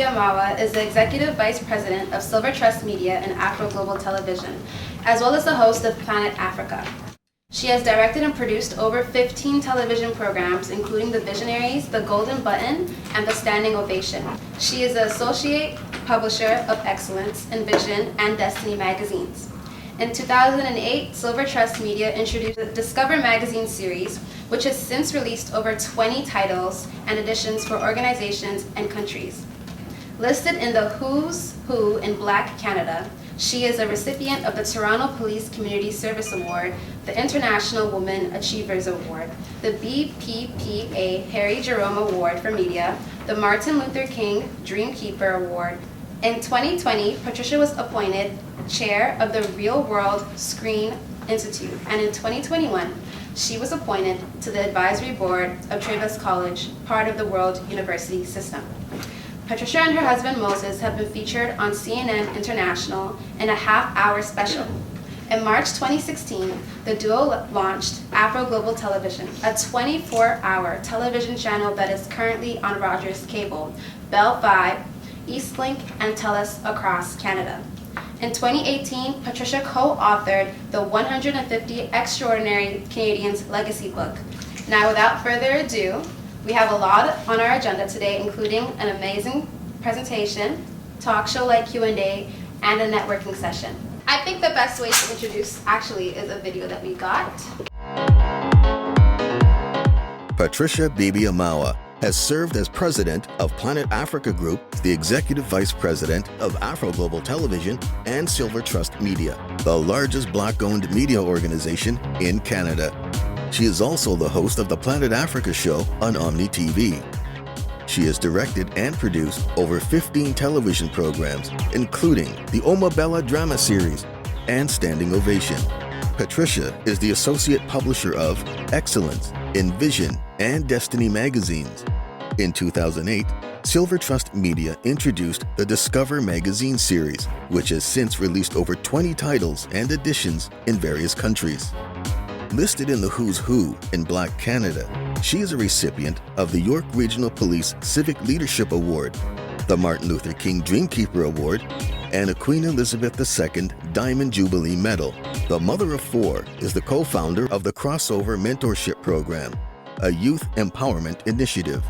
Amawa is the Executive Vice President of Silver Trust Media and Afro Global Television, as well as the host of Planet Africa. She has directed and produced over 15 television programs, including The Visionaries, The Golden Button, and The Standing Ovation. She is the Associate Publisher of Excellence in Vision and Destiny magazines. In 2008, Silver Trust Media introduced the Discover magazine series, which has since released over 20 titles and editions for organizations and countries. Listed in the Who's Who in Black Canada, she is a recipient of the Toronto Police Community Service Award, the International Women Achievers Award, the BPPA Harry Jerome Award for Media, the Martin Luther King Dreamkeeper Award. In 2020, Patricia was appointed chair of the Real World Screen Institute, and in 2021, she was appointed to the advisory board of Travis College, part of the World University System. Patricia and her husband Moses have been featured on CNN International in a half-hour special. In March 2016, the duo launched Afro Global Television, a 24-hour television channel that is currently on Rogers Cable, Bell 5, Eastlink, and TELUS across Canada. In 2018, Patricia co-authored the 150 Extraordinary Canadians Legacy book. Now, without further ado, we have a lot on our agenda today, including an amazing presentation, talk show-like Q&A, and a networking session. I think the best way to introduce actually is a video that we got. Patricia Bibi Amawa has served as president of Planet Africa Group, the executive vice president of Afro Global Television and Silver Trust Media, the largest Black-owned media organization in Canada. She is also the host of the Planet Africa show on Omni TV. She has directed and produced over 15 television programs, including the Omabella drama series and Standing Ovation. Patricia is the associate publisher of Excellence in Vision and Destiny magazines. In 2008, Silver Trust Media introduced the Discover magazine series, which has since released over 20 titles and editions in various countries. Listed in the Who's Who in Black Canada, she is a recipient of the York Regional Police Civic Leadership Award, the Martin Luther King Dreamkeeper Award, and a Queen Elizabeth II Diamond Jubilee Medal. The mother of four is the co-founder of the Crossover Mentorship Program, a youth empowerment initiative.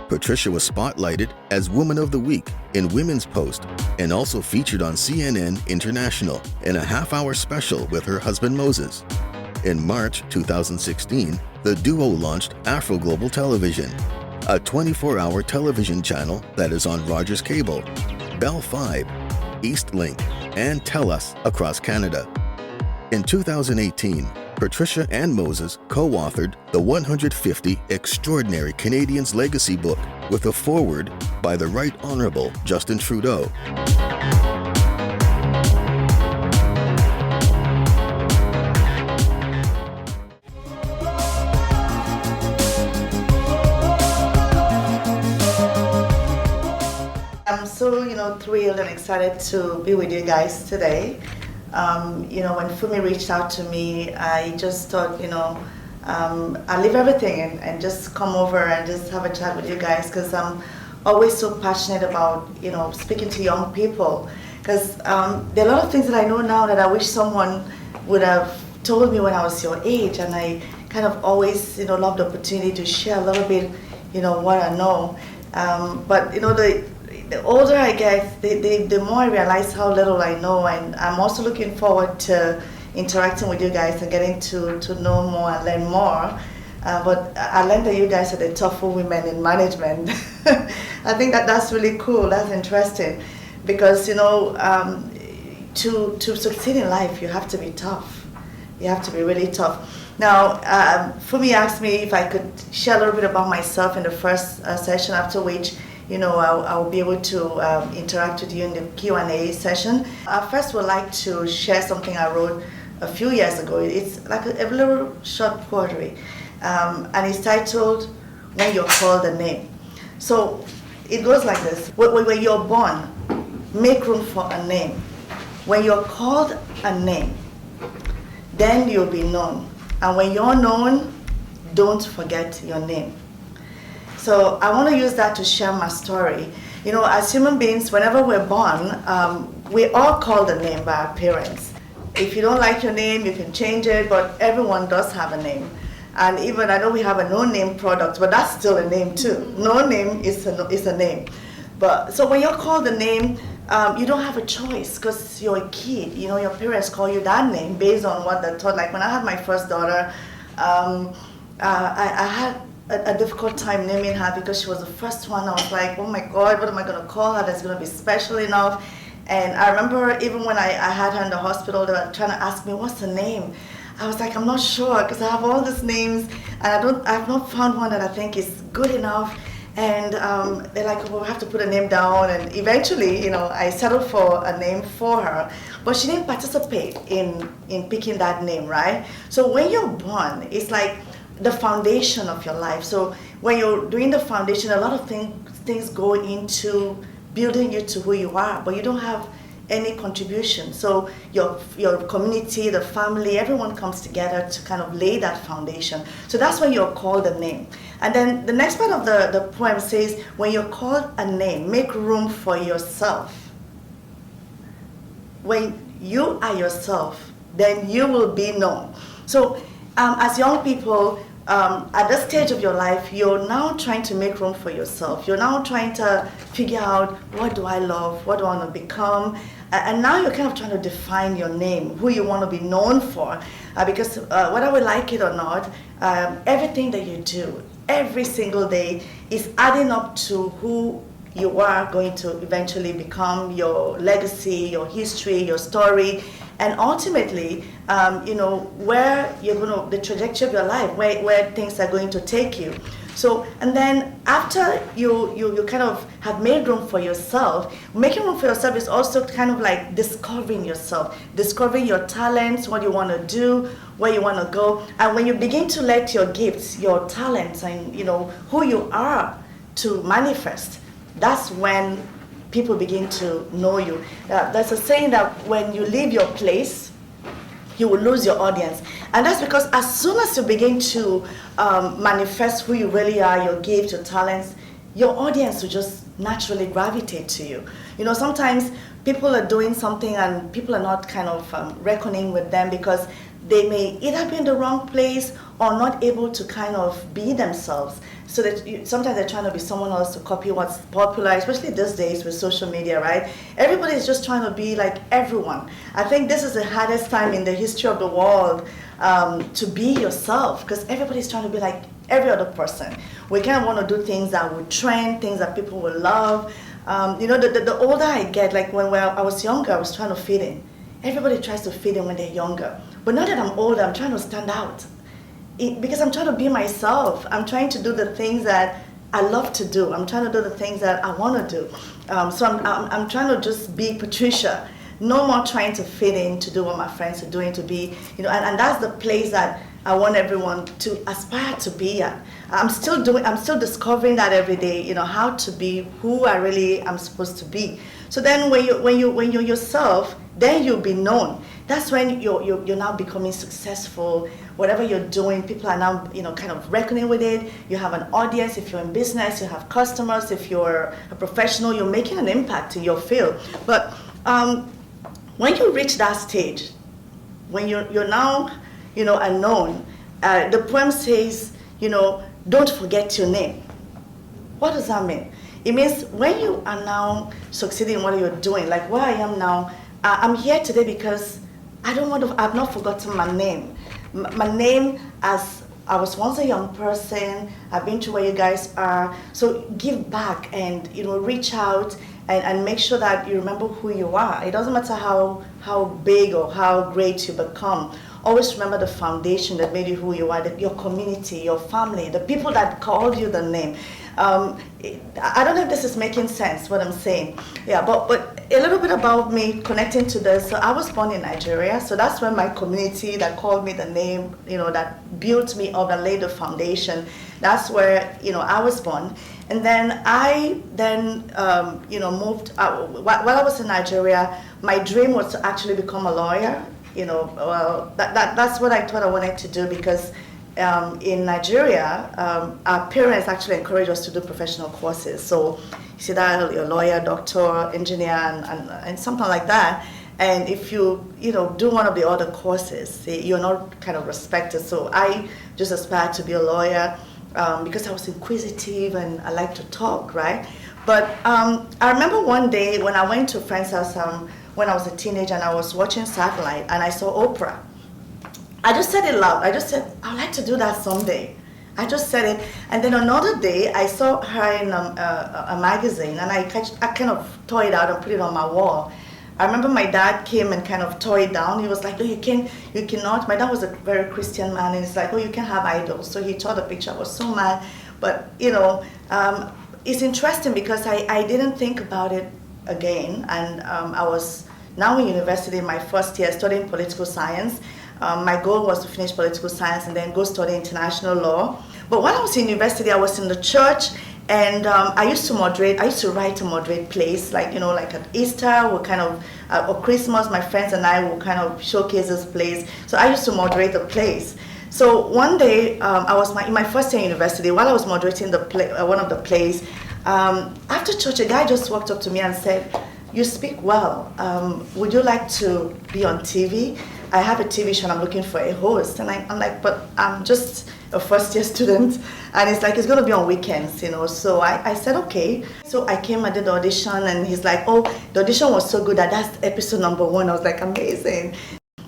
Patricia was spotlighted as Woman of the Week in Women's Post and also featured on CNN International in a half-hour special with her husband Moses. In March 2016, the duo launched Afro Global Television, a 24-hour television channel that is on Rogers Cable, Bell 5, Eastlink, and TELUS across Canada. In 2018, Patricia and Moses co-authored the 150 Extraordinary Canadians Legacy book with a foreword by the Right Honourable Justin Trudeau. I'm so, thrilled and excited to be with you guys today. When Fumi reached out to me, I just thought, I'll leave everything and just come over and just have a chat with you guys, because I'm always so passionate about, speaking to young people. Because there are a lot of things that I know now that I wish someone would have told me when I was your age, and I kind of always, love the opportunity to share a little bit, what I know. But the older I get, the more I realize how little I know, and I'm also looking forward to interacting with you guys and getting to know more and learn more. But I learned that you guys are the tougher women in management. I think that's really cool, that's interesting, because to succeed in life, you have to be tough. You have to be really tough. Now, Fumi asked me if I could share a little bit about myself in the first session, after which I'll be able to interact with you in the Q&A session. I first would like to share something I wrote a few years ago. It's like a little short poetry, and it's titled, When You're Called a Name. So it goes like this. When you're born, make room for a name. When you're called a name, then you'll be known. And when you're known, don't forget your name. So I want to use that to share my story. as human beings, whenever we're born, we all called a name by our parents. If you don't like your name, you can change it, but everyone does have a name. And even, I know we have a no-name product, but that's still a name too. No name is a name. But so when you're called a name, you don't have a choice because you're a kid. Your parents call you that name based on what they taught. Like when I had my first daughter, I had a difficult time naming her because she was the first one. I was like, oh my God, what am I going to call her that's going to be special enough? And I remember even when I had her in the hospital, they were trying to ask me, what's the name? I was like, I'm not sure because I have all these names and I've not found one that I think is good enough. And they're like, well, we have to put a name down. And eventually, I settled for a name for her. But she didn't participate in picking that name, right? So when you're born, it's like the foundation of your life. So when you're doing the foundation, a lot of things go into building you to who you are, but you don't have any contribution. So your community, the family, everyone comes together to kind of lay that foundation. So that's when you're called a name. And then the next part of the poem says, when you're called a name, make room for yourself. When you are yourself, then you will be known. So as young people, at this stage of your life, you're now trying to make room for yourself. You're now trying to figure out, what do I love? What do I want to become? And now you're kind of trying to define your name, who you want to be known for. Because whether we like it or not, everything that you do, every single day, is adding up to who you are going to eventually become, your legacy, your history, your story, and ultimately, where you're going to, the trajectory of your life, where things are going to take you. So, and then after you kind of have made room for yourself, making room for yourself is also kind of like discovering yourself, discovering your talents, what you want to do, where you want to go. And when you begin to let your gifts, your talents, and who you are to manifest, that's when people begin to know you. There's a saying that when you leave your place, you will lose your audience. And that's because as soon as you begin to manifest who you really are, your gifts, your talents, your audience will just naturally gravitate to you. Sometimes people are doing something and people are not kind of reckoning with them because they may either be in the wrong place or not able to kind of be themselves. So that sometimes they're trying to be someone else to copy what's popular, especially these days with social media, right? Everybody is just trying to be like everyone. I think this is the hardest time in the history of the world to be yourself, because everybody's trying to be like every other person. We kind of want to do things that will trend, things that people will love. The older I get, like when I was younger, I was trying to fit in. Everybody tries to fit in when they're younger. But now that I'm older, I'm trying to stand out. Because I'm trying to be myself. I'm trying to do the things that I love to do. I'm trying to do the things that I want to do. So I'm trying to just be Patricia. No more trying to fit in, to do what my friends are doing, to be, and that's the place that I want everyone to aspire to be at. I'm still discovering that every day, how to be who I really am supposed to be. So then when you're yourself, then you'll be known. That's when you're now becoming successful. Whatever you're doing, people are now kind of reckoning with it. You have an audience. If you're in business, you have customers. If you're a professional, you're making an impact in your field. But when you reach that stage, when you're now unknown, the poem says, don't forget your name. What does that mean? It means when you are now succeeding in what you're doing, like where I am now, I'm here today because I've not forgotten my name. My name, as I was once a young person, I've been to where you guys are. So give back and reach out and make sure that you remember who you are. It doesn't matter how big or how great you become. Always remember the foundation that made you who you are, your community, your family, the people that called you the name. I don't know if this is making sense, what I'm saying. Yeah, but a little bit about me connecting to this. So I was born in Nigeria, so that's when my community that called me the name, that built me up and laid the foundation. That's where, I was born. And then I moved, while I was in Nigeria, my dream was to actually become a lawyer. Well, that's what I thought I wanted to do because in Nigeria, our parents actually encourage us to do professional courses. So you see that you're a lawyer, doctor, engineer, and something like that. And if you do one of the other courses, you're not kind of respected. So I just aspired to be a lawyer because I was inquisitive and I like to talk, right? But I remember one day when I went to a friend's house when I was a teenager and I was watching Satellite and I saw Oprah. I just said it loud. I just said, I'd like to do that someday. I just said it. And then another day, I saw her in a magazine, and I kind of tore it out and put it on my wall. I remember my dad came and kind of tore it down. He was like, no, you cannot. My dad was a very Christian man, and he's like, oh, you can have idols. So he tore the picture. I was so mad. But, it's interesting because I didn't think about it again. And I was now in university, my first year, studying political science. My goal was to finish political science and then go study international law. But when I was in university, I was in the church, and I used to write to moderate plays, like at Easter, or Christmas, my friends and I will kind of showcase those plays. So I used to moderate the plays. So one day, I was in my first year in university, while I was moderating one of the plays, after church, a guy just walked up to me and said, "You speak well. Would you like to be on TV? I have a TV show and I'm looking for a host." And I'm like, but I'm just a first year student. And it's like, it's going to be on weekends, So I said, okay. So I came and did the audition, and he's like, oh, the audition was so good that that's episode number 1. I was like, amazing.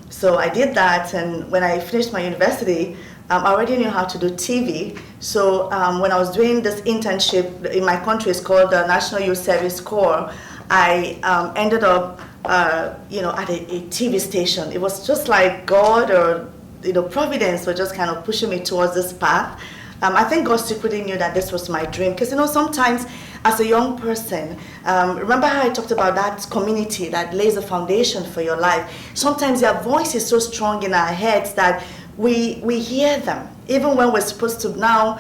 So I did that, and when I finished my university, I already knew how to do TV. So when I was doing this internship in my country, it's called the National Youth Service Corps, I ended up at a TV station. It was just like God or Providence were just kind of pushing me towards this path. I think God secretly knew that this was my dream, because sometimes as a young person, remember how I talked about that community that lays a foundation for your life. Sometimes their voice is so strong in our heads that we hear them, even when we're supposed to now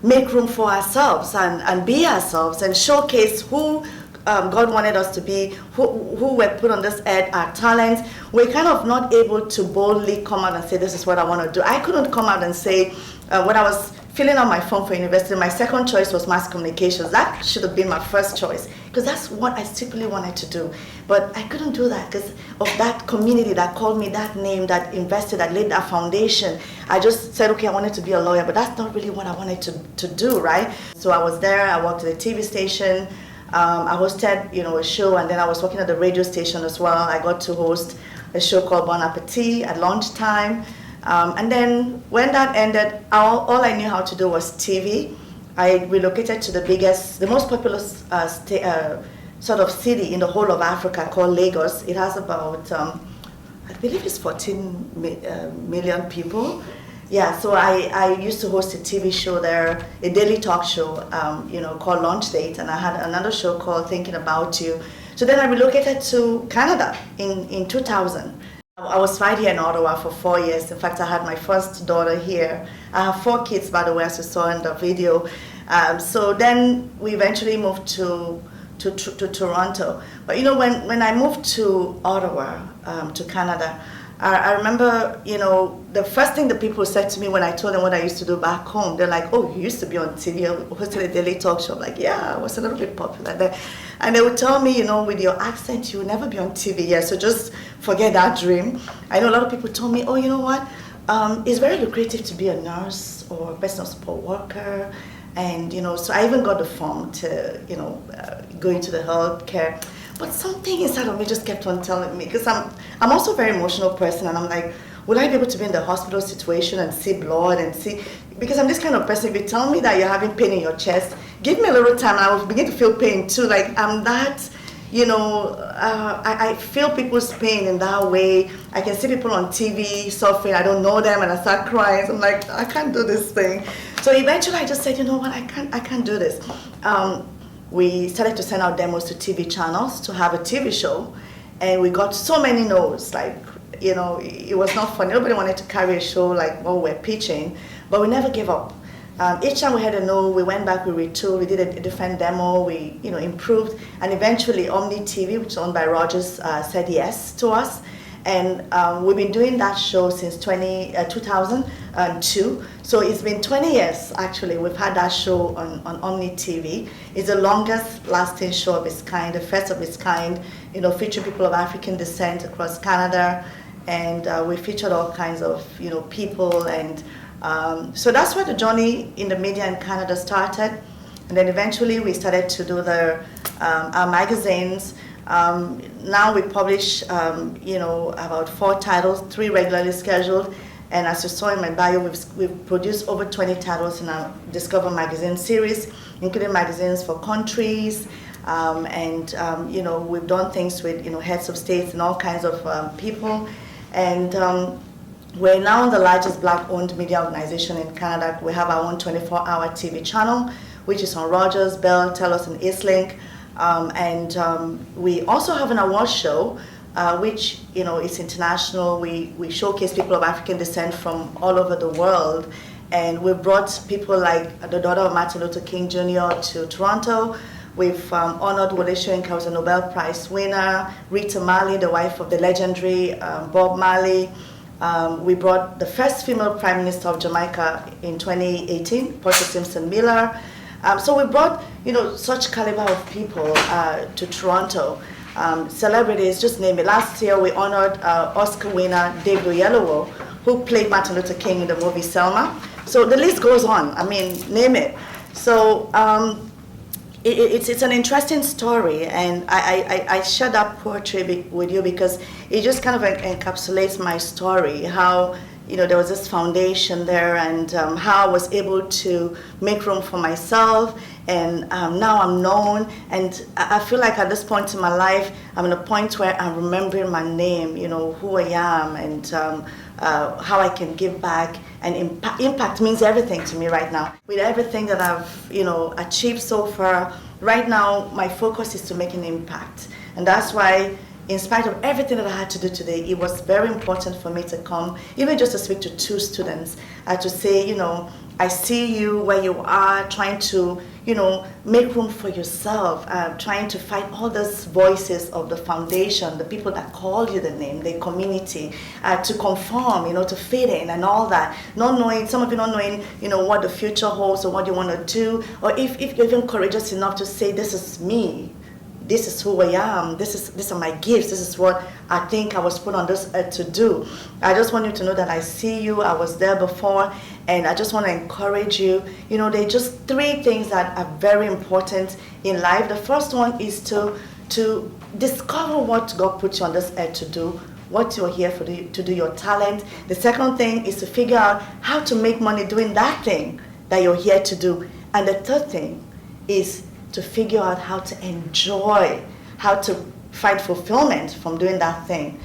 make room for ourselves and be ourselves and showcase who God wanted us to be, who were put on this earth, our talents. We're kind of not able to boldly come out and say, this is what I want to do. I couldn't come out and say, when I was filling out my form for university, my second choice was mass communications. That should have been my first choice, because that's what I secretly wanted to do. But I couldn't do that because of that community that called me that name, that invested, that laid that foundation. I just said, okay, I wanted to be a lawyer, but that's not really what I wanted to do, right? So I was there, I worked at a TV station, I hosted, a show, and then I was working at the radio station as well. I got to host a show called Bon Appetit at lunchtime. And then when that ended, all I knew how to do was TV. I relocated to the most populous sort of city in the whole of Africa called Lagos. It has about, I believe it's 14 million people. Yeah, so I used to host a TV show there, a daily talk show, called Launch Date, and I had another show called Thinking About You. So then I relocated to Canada in 2000. I was right here in Ottawa for 4 years. In fact, I had my first daughter here. I have 4 kids, by the way, as you saw in the video. So then we eventually moved to Toronto. But when I moved to Ottawa, to Canada, I remember, the first thing that people said to me when I told them what I used to do back home, they're like, oh, you used to be on TV, you hosted a daily talk show. I'm like, yeah, I was a little bit popular there. And they would tell me, with your accent, you will never be on TV. Yeah, so just forget that dream. I know a lot of people told me, oh, you know what? It's very lucrative to be a nurse or a personal support worker. And, so I even got the form to, go into the healthcare. But something inside of me just kept on telling me, because I'm also a very emotional person, and I'm like, will I be able to be in the hospital situation and see blood and see, because I'm this kind of person, if you tell me that you're having pain in your chest, give me a little time and I will begin to feel pain too. Like I'm that, I feel people's pain in that way. I can see people on TV suffering, I don't know them, and I start crying. So I'm like, I can't do this thing. So eventually I just said, you know what, I can't do this. We started to send out demos to TV channels to have a TV show, and we got so many no's. Like, it was not fun. Nobody wanted to carry a show like what we're pitching, but we never gave up. Each time we had a no, we went back, we retooled, we did a different demo, we improved, and eventually Omni TV, which is owned by Rogers, said yes to us. And we've been doing that show since 2002. So it's been 20 years, actually. We've had that show on Omni TV. It's the longest lasting show of its kind, the first of its kind, featuring people of African descent across Canada. And we featured all kinds of, people. And so that's where the journey in the media in Canada started. And then eventually we started to do our magazines. Now we publish, about 4 titles, 3 regularly scheduled. And as you saw in my bio, we've produced over 20 titles in our Discover magazine series, including magazines for countries. We've done things with, heads of states and all kinds of people. And we're now the largest Black-owned media organization in Canada. We have our own 24-hour TV channel, which is on Rogers, Bell, Telus, and Eastlink. We also have an award show, which is international. We showcase people of African descent from all over the world, and we brought people like the daughter of Martin Luther King Jr. to Toronto. We've honored Wole Soyinka, who's a Nobel Prize winner, Rita Marley, the wife of the legendary Bob Marley. We brought the first female Prime Minister of Jamaica in 2018, Portia Simpson Miller. So we brought, such caliber of people to Toronto. Celebrities, just name it. Last year we honored Oscar winner David Oyelowo, who played Martin Luther King in the movie Selma. So the list goes on. I mean, name it. So it's an interesting story, and I share that poetry with you because it just kind of encapsulates my story, how there was this foundation there, and how I was able to make room for myself, and now I'm known, and I feel like at this point in my life, I'm at a point where I'm remembering my name, who I am, and how I can give back, and impact means everything to me right now. With everything that I've, achieved so far, right now my focus is to make an impact, and that's why, in spite of everything that I had to do today, it was very important for me to come, even just to speak to 2 students, to say, I see you where you are, trying to, make room for yourself, trying to fight all those voices of the foundation, the people that call you the name, the community, to conform, to fit in and all that. Not knowing, some of you not knowing, what the future holds or what you want to do, or if you're even courageous enough to say, this is me. This is who I am, these are my gifts, this is what I think I was put on this earth to do. I just want you to know that I see you, I was there before, and I just want to encourage you. There are just 3 things that are very important in life. The first one is to discover what God put you on this earth to do, what you're here to do, your talent. The second thing is to figure out how to make money doing that thing that you're here to do. And the third thing is to figure out how to enjoy, how to find fulfillment from doing that thing.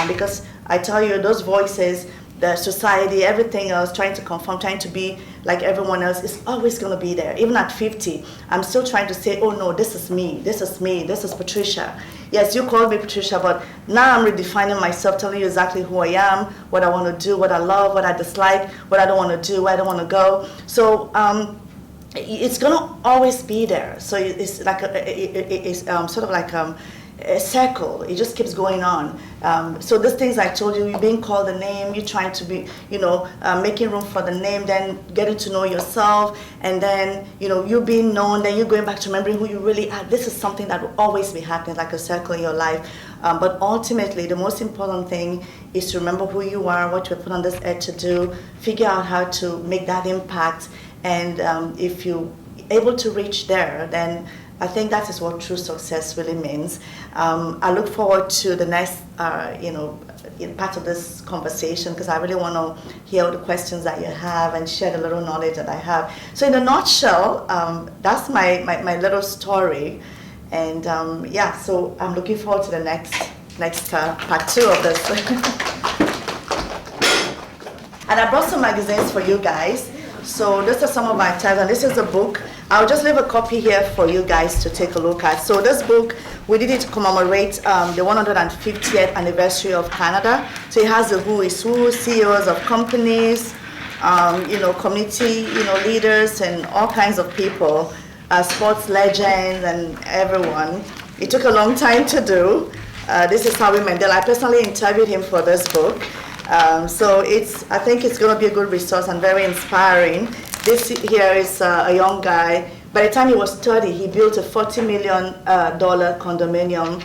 Because I tell you, those voices, the society, everything else, trying to conform, trying to be like everyone else, is always going to be there. Even at 50, I'm still trying to say, oh no, this is me, this is me, this is Patricia. Yes, you called me Patricia, but now I'm redefining myself, telling you exactly who I am, what I want to do, what I love, what I dislike, what I don't want to do, where I don't want to go. So, it's gonna always be there. So it's like it's sort of like a circle. It just keeps going on. So these things I told you, you're being called a name, you're trying to be, making room for the name, then getting to know yourself, and then you being known, then you're going back to remembering who you really are. This is something that will always be happening, like a circle in your life. But ultimately, the most important thing is to remember who you are, what you were put on this earth to do, figure out how to make that impact. And if you're able to reach there, then I think that is what true success really means. I look forward to the next, part of this conversation, because I really want to hear all the questions that you have and share the little knowledge that I have. So in a nutshell, that's my little story. And so I'm looking forward to the next part 2 of this. And I brought some magazines for you guys. So these are some of my titles, and this is the book. I'll just leave a copy here for you guys to take a look at. So this book, we did it to commemorate the 150th anniversary of Canada. So it has the who is who, CEOs of companies, community, leaders, and all kinds of people, sports legends, and everyone. It took a long time to do. This is Howie Mandel. I personally interviewed him for this book. So I think it's going to be a good resource and very inspiring. This here is a young guy. By the time he was 30, he built a $40 million condominium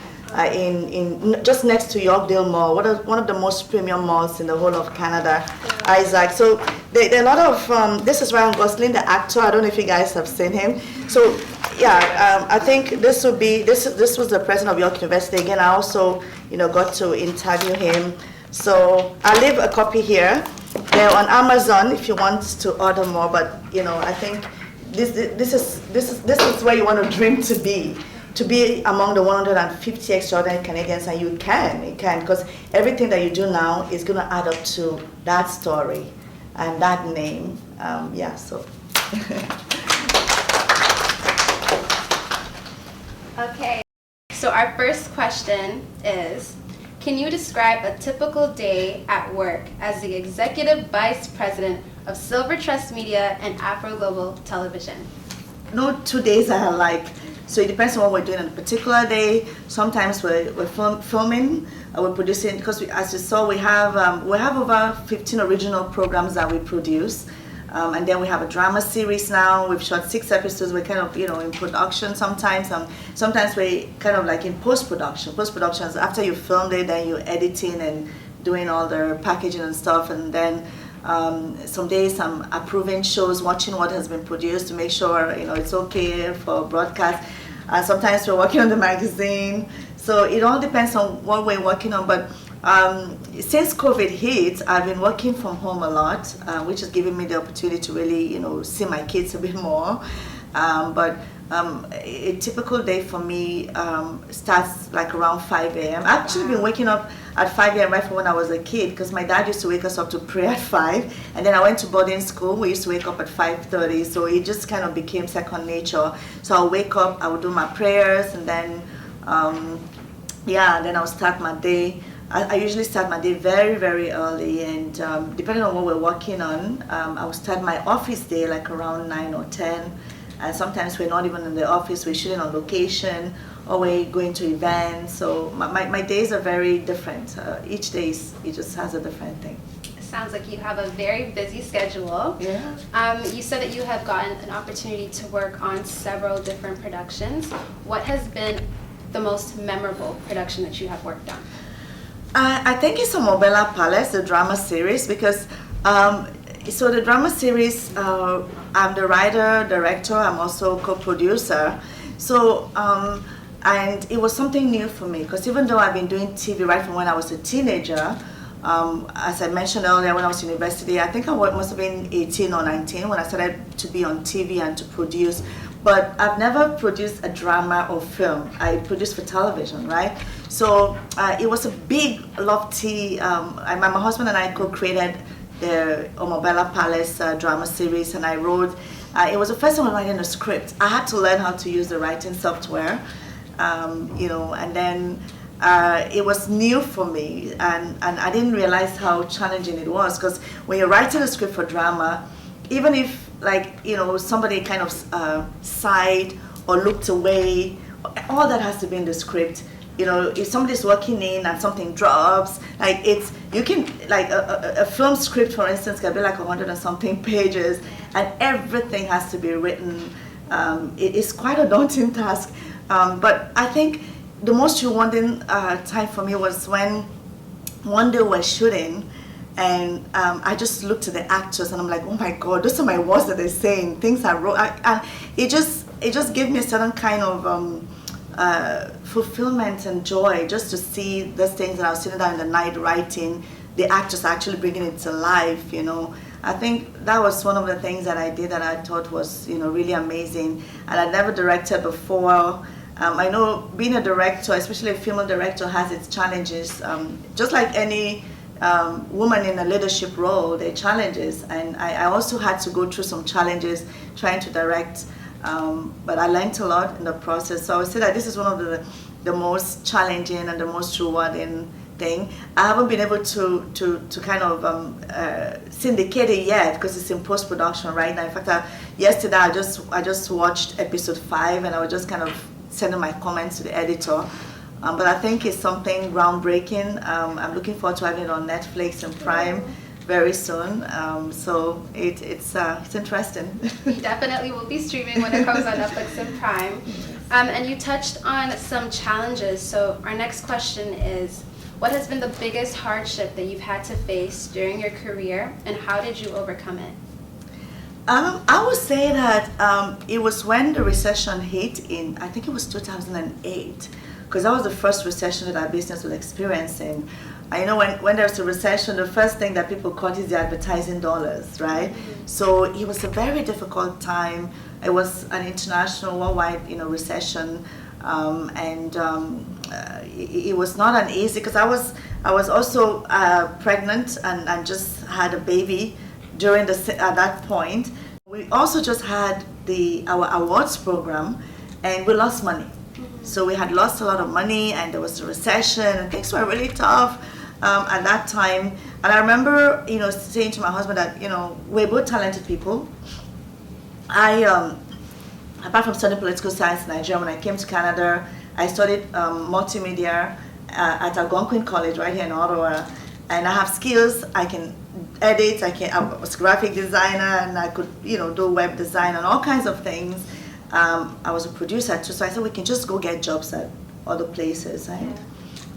in just next to Yorkdale Mall, one of the most premium malls in the whole of Canada, Isaac. So there are a lot of, this is Ryan Gosling, the actor. I don't know if you guys have seen him. So yeah, I think this was the president of York University. Again, I also, got to interview him. So I'll leave a copy here. They're on Amazon if you want to order more, but I think this is where you want to dream to be among the 150 extraordinary Canadians, and you can, because everything that you do now is going to add up to that story and that name. So. Okay, so our first question is, can you describe a typical day at work as the Executive Vice President of Silver Trust Media and Afro Global Television? No 2 days are alike. So it depends on what we're doing on a particular day. Sometimes we're filming, we're producing, because as you saw, we have over 15 original programs that we produce. And then we have a drama series now. We've shot 6 episodes. We're kind of, in production sometimes. Sometimes we're kind of like in post-production. Post-production is after you filmed it, then you're editing and doing all the packaging and stuff. And then some days I'm approving shows, watching what has been produced to make sure, it's okay for broadcast. Sometimes we're working on the magazine. So it all depends on what we're working on. But since COVID hit, I've been working from home a lot, which has given me the opportunity to really, see my kids a bit more. But a typical day for me starts like around 5 a.m. I've actually been waking up at 5 a.m. right from when I was a kid, because my dad used to wake us up to pray at 5. And then I went to boarding school. We used to wake up at 5:30. So it just kind of became second nature. So I'll wake up, I would do my prayers, and then, then I'll start my day. I usually start my day very, very early, and depending on what we're working on, I will start my office day like around 9 or 10. And sometimes we're not even in the office, we're shooting on location, or we're going to events. So my days are very different. Each day, it just has a different thing. Sounds like you have a very busy schedule. Yeah. You said that you have gotten an opportunity to work on several different productions. What has been the most memorable production that you have worked on? I think it's a Mobella Palace, the drama series, because so the drama series, I'm the writer, director, I'm also co-producer. So, and it was something new for me, because even though I've been doing TV right from when I was a teenager, as I mentioned earlier, when I was in university, I think I must have been 18 or 19 when I started to be on TV and to produce. But I've never produced a drama or film. I produced for television, right? So it was a big, lofty, my husband and I co-created the Mobella Palace drama series, and I wrote, it was the first time I was writing a script. I had to learn how to use the writing software, and then it was new for me, and I didn't realize how challenging it was, because when you're writing a script for drama, even if somebody kind of sighed or looked away, all that has to be in the script. If somebody's walking in and something drops, you can, a film script, for instance, can be like 100 and something pages, and everything has to be written. It's quite a daunting task. But I think the most rewarding time for me was when one day we're shooting, and I just looked at the actors and I'm like, oh my God, those are my words that they're saying, things I wrote. And it just gave me a certain kind of fulfillment and joy just to see those things that I was sitting down in the night writing, the actors actually bringing it to life, I think that was one of the things that I did that I thought was, really amazing. And I'd never directed before. I know being a director, especially a female director, has its challenges. Just like any woman in a leadership role, there are challenges. And I also had to go through some challenges trying to direct. But I learned a lot in the process. So I would say that this is one of the most challenging and the most rewarding thing. I haven't been able to kind of syndicate it yet, because it's in post-production right now. In fact, yesterday I just watched episode 5, and I was just kind of sending my comments to the editor. But I think it's something groundbreaking. I'm looking forward to having it on Netflix and Prime very soon. So it's interesting. We definitely will be streaming when it comes on Netflix and Prime. And you touched on some challenges. So our next question is, what has been the biggest hardship that you've had to face during your career, and how did you overcome it? I would say that it was when the recession hit in, I think it was 2008, because that was the first recession that our business was experiencing. I know when there's a recession, the first thing that people cut is the advertising dollars, right? Mm-hmm. So it was a very difficult time. It was an international, worldwide, recession, it was not an easy, because I was also pregnant and just had a baby during at that point. We also just had our awards program, and we lost money. Mm-hmm. So we had lost a lot of money, and there was a recession, and things were really tough at that time. And I remember, saying to my husband that, we're both talented people. Apart from studying political science in Nigeria, when I came to Canada, I studied multimedia at Algonquin College right here in Ottawa, and I have skills. I can edit. I was a graphic designer, and I could do web design and all kinds of things. I was a producer too, so I said we can just go get jobs at other places. And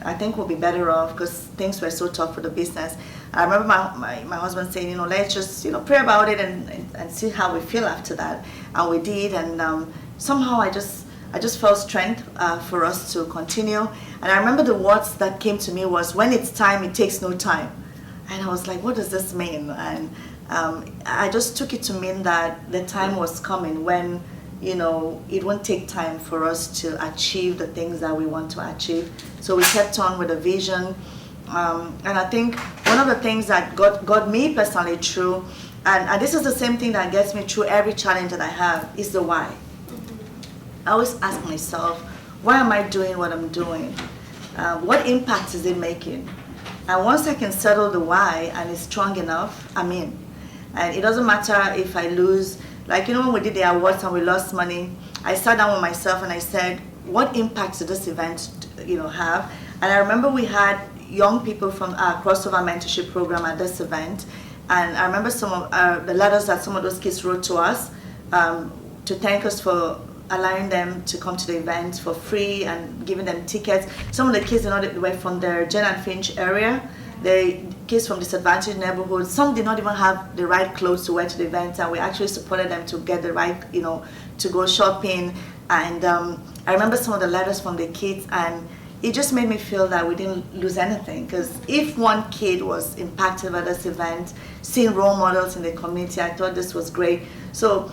I think we'll be better off because things were so tough for the business. I remember my husband saying, let's just pray about it and see how we feel after that. And we did, and somehow I just felt strength for us to continue. And I remember the words that came to me was, when it's time, it takes no time. And I was like, what does this mean? And I just took it to mean that the time was coming when, it won't take time for us to achieve the things that we want to achieve. So we kept on with a vision. And I think one of the things that got me personally through, and this is the same thing that gets me through every challenge that I have, is the why. Mm-hmm. I always ask myself, why am I doing what I'm doing? What impact is it making? And once I can settle the why and it's strong enough, I'm in. And it doesn't matter if I lose. Like, when we did the awards and we lost money, I sat down with myself and I said, what impact did this event, have? And I remember we had young people from our crossover mentorship program at this event. And I remember some of the letters that some of those kids wrote to us to thank us for allowing them to come to the event for free and giving them tickets. Some of the kids, they were from the Jane and Finch area. The kids from disadvantaged neighborhoods. Some did not even have the right clothes to wear to the event, and we actually supported them to get the right, to go shopping. And I remember some of the letters from the kids, and it just made me feel that we didn't lose anything, because if one kid was impacted by this event, seeing role models in the community, I thought this was great. So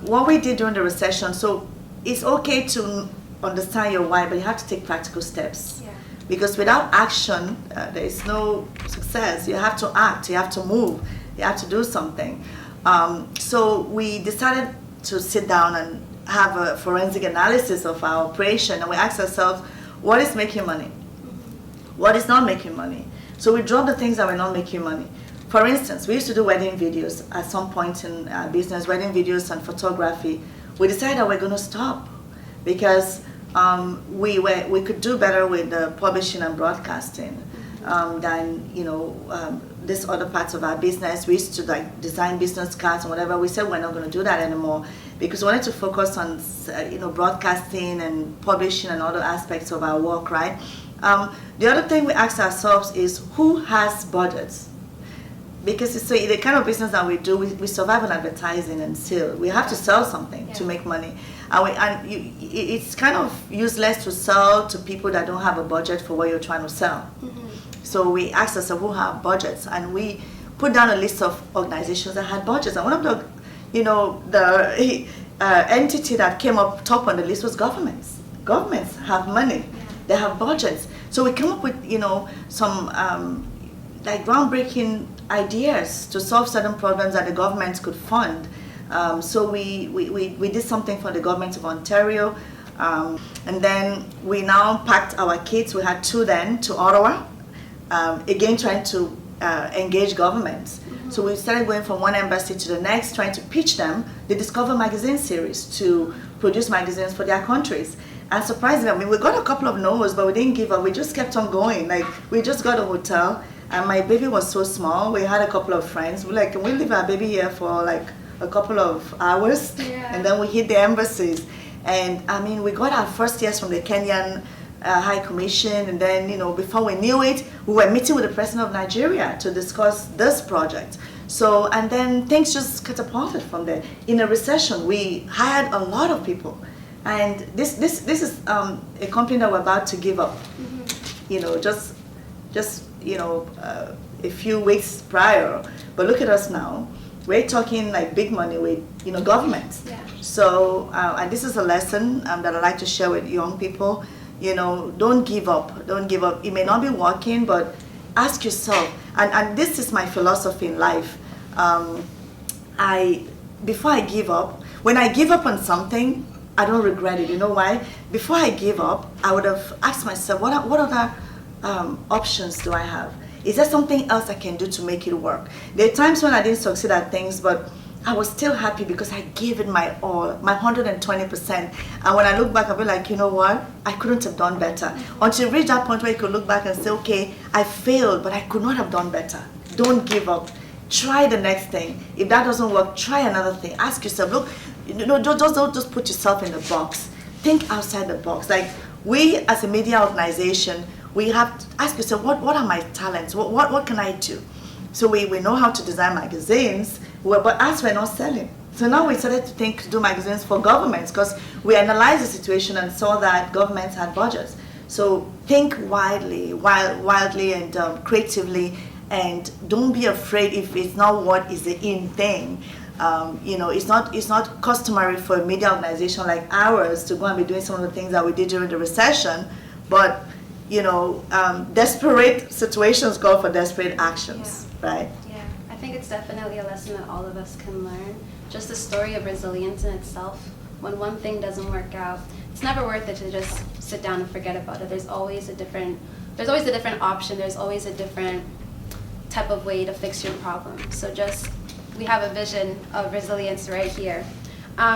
what we did during the recession, so it's okay to understand your why, but you have to take practical steps. Yeah. Because without action, there is no success. You have to act, you have to move, you have to do something. So we decided to sit down and have a forensic analysis of our operation, and we asked ourselves, what is making money? What is not making money? So we dropped the things that were not making money. For instance, we used to do wedding videos at some point in our business, wedding videos and photography. We decided that we're going to stop because we could do better with the publishing and broadcasting than this other parts of our business. We used to design business cards and whatever. We said we're not going to do that anymore because we wanted to focus on broadcasting and publishing and other aspects of our work, right? The other thing we asked ourselves is, who has budgets? Because it's the kind of business that we do, we survive on advertising and sell. We have to sell something to make money. It's kind of useless to sell to people that don't have a budget for what you're trying to sell. Mm-hmm. So we asked ourselves who have budgets, and we put down a list of organizations that had budgets. And one of the entity that came up top on the list was governments. Governments have money, they have budgets. So we came up with some groundbreaking ideas to solve certain problems that the government could fund. So we did something for the government of Ontario, and then we now packed our kids. We had 2 then to Ottawa, again trying to engage governments. Mm-hmm. So we started going from one embassy to the next, trying to pitch them the Discover magazine series to produce magazines for their countries. And surprisingly, I mean, we got a couple of no's, but we didn't give up. We just kept on going. Like, we just got a hotel, and my baby was so small. We had a couple of friends. We're like, can we leave our baby here for like a couple of hours? Yeah. And then we hit the embassies. And I mean, we got our first yes from the Kenyan High Commission, and then, you know, before we knew it, we were meeting with the president of Nigeria to discuss this project. So, and then things just catapulted from there. In a recession, we hired a lot of people. And this is a company that we're about to give up. You know, just you know, a few weeks prior. But look at us now. We're talking like big money with, you know, governments. Yeah. So, and this is a lesson that I like to share with young people. You know, don't give up. Don't give up. It may not be working, but ask yourself. And this is my philosophy in life. Before I give up, when I give up on something, I don't regret it. You know why? Before I give up, I would have asked myself, what other options do I have? Is there something else I can do to make it work? There are times when I didn't succeed at things, but I was still happy because I gave it my all, my 120%. And when I look back, I'll be like, you know what? I couldn't have done better. Until you reach that point where you could look back and say, okay, I failed, but I could not have done better. Don't give up. Try the next thing. If that doesn't work, try another thing. Ask yourself, look, you know, don't just put yourself in the box. Think outside the box. Like, we as a media organization, we have to ask yourself, what are my talents? What can I do? So we know how to design magazines, but as we're not selling. So now we started to do magazines for governments, because we analyzed the situation and saw that governments had budgets. So think wildly and creatively, and don't be afraid if it's not what is the in thing. You know, it's not customary for a media organization like ours to go and be doing some of the things that we did during the recession, but you know, desperate situations call for desperate actions, right? Yeah, I think it's definitely a lesson that all of us can learn. Just the story of resilience in itself. When one thing doesn't work out, it's never worth it to just sit down and forget about it. There's always a different option. There's always a different type of way to fix your problem. So we have a vision of resilience right here.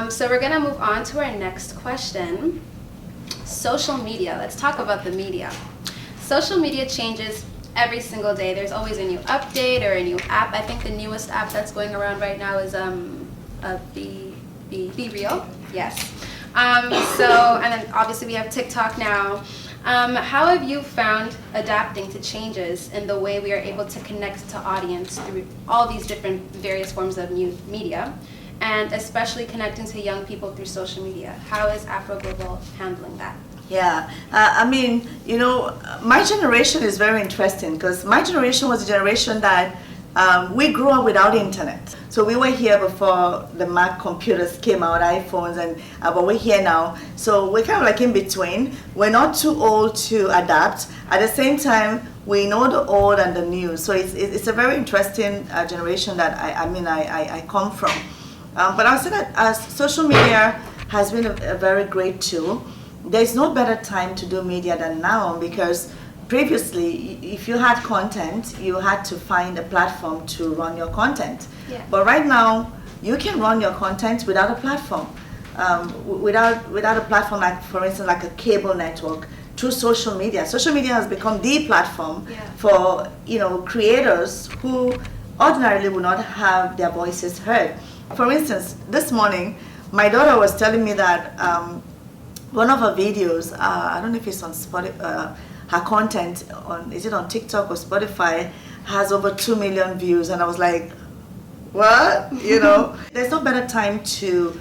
So we're gonna move on to our next question. Social media. Let's talk about the media. Social media changes every single day. There's always a new update or a new app. I think the newest app that's going around right now is Be Real. Yes. So, and then obviously we have TikTok now. How have you found adapting to changes in the way we are able to connect to audience through all these different various forms of new media, and especially connecting to young people through social media? How is Afro Global handling that? Yeah, I mean, you know, my generation is very interesting, because my generation was a generation that we grew up without internet. So we were here before the Mac computers came out, iPhones, and but we're here now. So we're kind of like in between. We're not too old to adapt. At the same time, we know the old and the new. So it's a very interesting generation that I come from. But I'll say that social media has been a very great tool. There's no better time to do media than now, because previously, if you had content, you had to find a platform to run your content. Yeah. But right now, you can run your content without a platform. Without a platform, like, for instance, like a cable network, through social media. Social media has become the platform for, you know, creators who ordinarily would not have their voices heard. For instance, this morning, my daughter was telling me that one of her videos, I don't know if it's on Spotify, her content is it on TikTok or Spotify, has over 2 million views, and I was like, what? You know, there's no better time to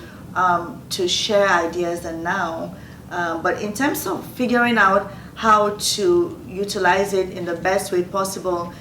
share ideas than now. But in terms of figuring out how to utilize it in the best way possible,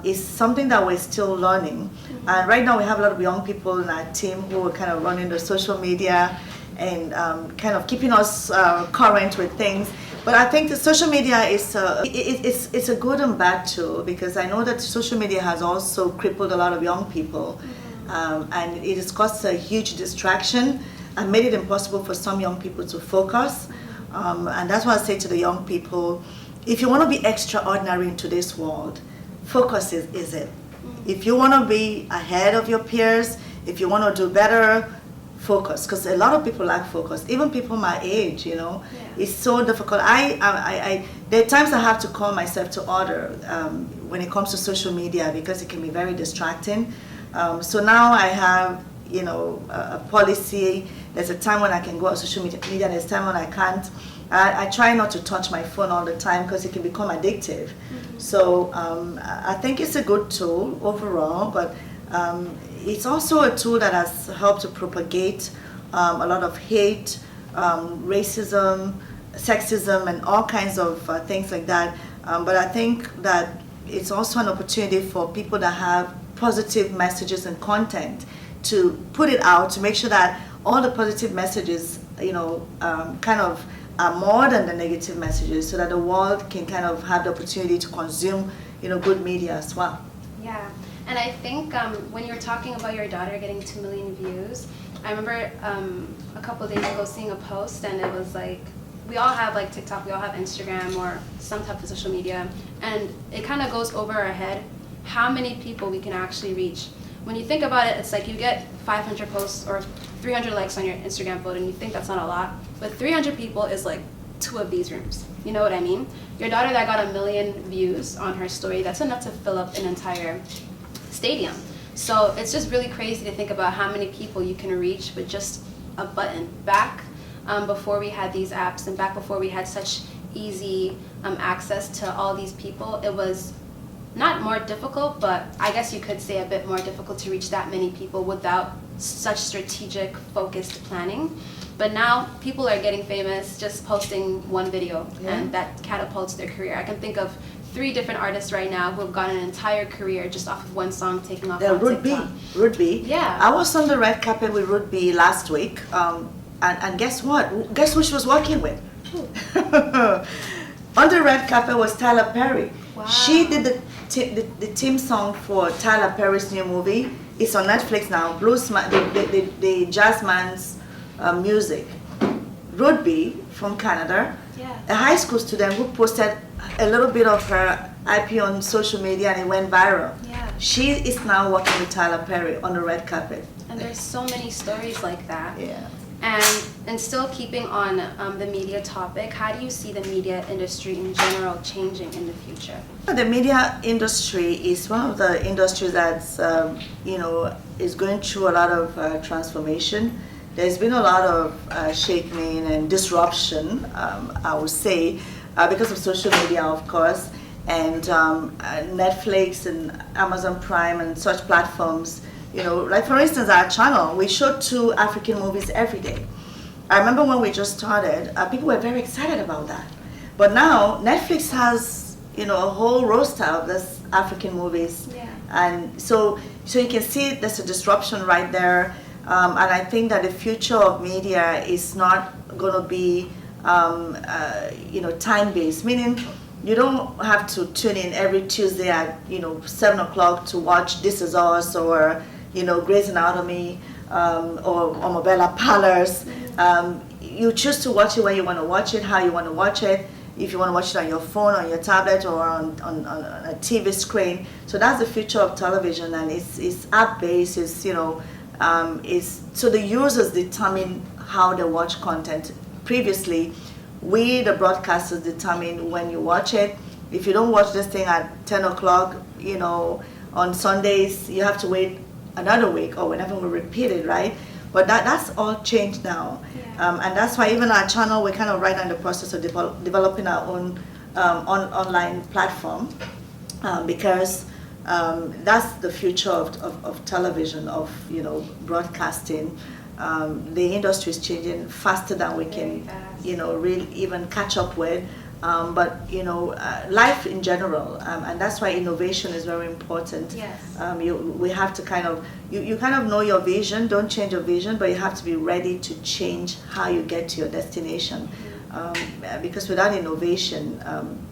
is something that we're still learning. And right now we have a lot of young people in our team who are kind of running the social media and kind of keeping us current with things. But I think the social media is it's a good and bad tool, because I know that social media has also crippled a lot of young people, and it has caused a huge distraction and made it impossible for some young people to focus. And that's why I say to the young people, if you want to be extraordinary in today's world, focus is it. If you want to be ahead of your peers, if you want to do better, focus, because a lot of people lack focus, even people my age, you know. Yeah. It's so difficult. There are times I have to call myself to order when it comes to social media, because it can be very distracting. So now I have, you know, a policy. There's a time when I can go on social media, there's a time when I can't. I try not to touch my phone all the time, because it can become addictive. Mm-hmm. So I think it's a good tool overall, but it's also a tool that has helped to propagate a lot of hate, racism, sexism, and all kinds of things like that. But I think that it's also an opportunity for people that have positive messages and content to put it out, to make sure that all the positive messages, you know, kind of are more than the negative messages, so that the world can kind of have the opportunity to consume, you know, good media as well. Yeah, and I think when you were talking about your daughter getting 2 million views, I remember a couple of days ago seeing a post, and it was like, we all have like TikTok, we all have Instagram or some type of social media, and it kind of goes over our head how many people we can actually reach. When you think about it, it's like you get 500 posts or 300 likes on your Instagram photo, and you think that's not a lot, but 300 people is like 2 of these rooms. You know what I mean? Your daughter that got 1 million views on her story, that's enough to fill up an entire stadium. So it's just really crazy to think about how many people you can reach with just a button. Back before we had these apps, and back before we had such easy access to all these people, it was not more difficult, but I guess you could say a bit more difficult to reach that many people without such strategic, focused planning. But now people are getting famous just posting one video, and that catapults their career. I can think of 3 different artists right now who have gotten an entire career just off of one song taking off on TikTok. Ruth B. Yeah. I was on the red carpet with Ruth B last week, and guess what? Guess who she was working with? On the red carpet was Tyler Perry. Wow. She did the theme song for Tyler Perry's new movie. It's on Netflix now. The Jazzman's music. Ruth B from Canada, a high school student who posted a little bit of her IP on social media, and it went viral. Yeah. She is now working with Tyler Perry on the red carpet. And there's so many stories like that. Yeah. And still keeping on the media topic, how do you see the media industry in general changing in the future? The media industry is one of the industries that's, you know, is going through a lot of transformation. There's been a lot of shaking and disruption, I would say, because of social media, of course, and Netflix and Amazon Prime and such platforms. You know, like for instance, our channel, we show 2 African movies every day. I remember when we just started, people were very excited about that. But now Netflix has, you know, a whole roster of these African movies. Yeah. And so you can see there's a disruption right there. And I think that the future of media is not going to be, you know, time-based, meaning you don't have to tune in every Tuesday at, you know, 7 o'clock to watch This Is Us or, you know, Grey's Anatomy or Mobella Palace. You choose to watch it when you want to watch it, how you want to watch it. If you want to watch it on your phone, on your tablet, or on a TV screen. So that's the future of television, and it's app-based. It's, you know, so the users determine how they watch content. Previously, we, the broadcasters, determine when you watch it. If you don't watch this thing at 10 o'clock, you know, on Sundays, you have to wait another week or whenever we repeat it, right? But that's all changed now. Yeah. And that's why even our channel, we're kind of right in the process of developing our own online platform, because that's the future of television, of, you know, broadcasting. The industry is changing faster than we can, you know, really even catch up with. But, you know, life in general, and that's why innovation is very important. Yes. We have to kind of, you kind of know your vision, don't change your vision, but you have to be ready to change how you get to your destination. Because without innovation,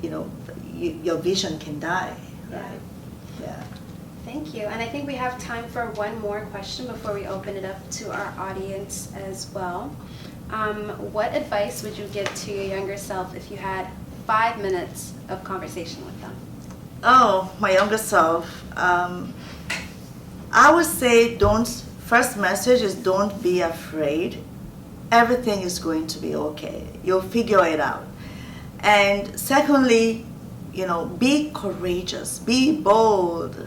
you know, your vision can die, right? Yeah. Thank you. And I think we have time for one more question before we open it up to our audience as well. What advice would you give to your younger self if you had 5 minutes of conversation with them? Oh, my younger self. I would say don't first message is don't be afraid. Everything is going to be okay. You'll figure it out. And secondly, be courageous, be bold.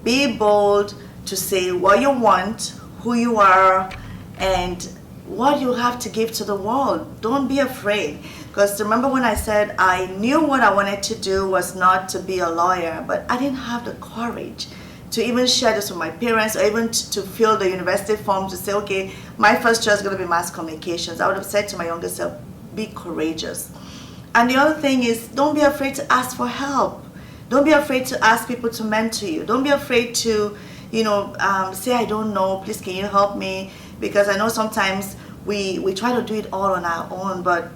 Be bold to say what you want, who you are, and what you have to give to the world. Don't be afraid. Because remember when I said I knew what I wanted to do was not to be a lawyer, but I didn't have the courage to even share this with my parents, or even to fill the university form to say, okay, my first choice is going to be mass communications. I would have said to my younger self, be courageous. And the other thing is, don't be afraid to ask for help. Don't be afraid to ask people to mentor you. Don't be afraid to, say, I don't know, please can you help me? Because I know sometimes we try to do it all on our own, but